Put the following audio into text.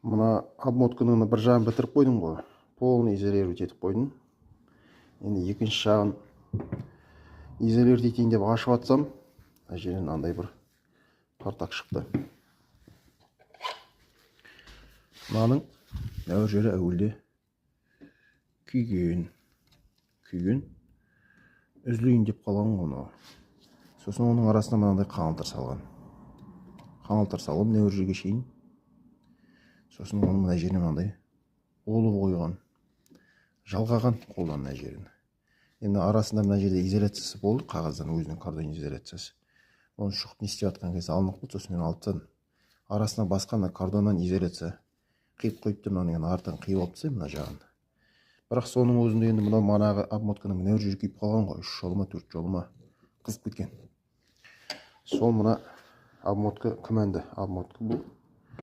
Мына обмотканы бір жағын бітіріп қойдым ғой. Полный изолировать етіп қойдым. Енді екінші жағын изолировать етейін деп ашып атсам, мына жерден андай бір тартақ шықты. Мынаның әуір жері әуелде күйген. Үзілейін деп қалған ғой. Сосын оның арасына мынандай қаңылтыр салған. Қаңылтыр салып әуір жерге шейін. Сосын оның мына жеріне мынандай олып қойған. Жалғаған қолдан мына жерін. Енді арасында мына жерде изоляциясы болды, қағаздан өзінің кардон изоляциясы. Оны шұқып не істеп жатқан кезде алмақ болды, сосын мен алып тастадым. Арасына басқан кардоннан изоляция қиып қойыпты, мынаның артын қиып алып тастаймын мына жағын. Бірақ соның өзінде енді мына манағы обмотканың мына жері күйіп қалған ғой, 3 жолы ма 4 жолы ма қызып кеткен. Сол мына обмотка күмәнді обмотка бұл.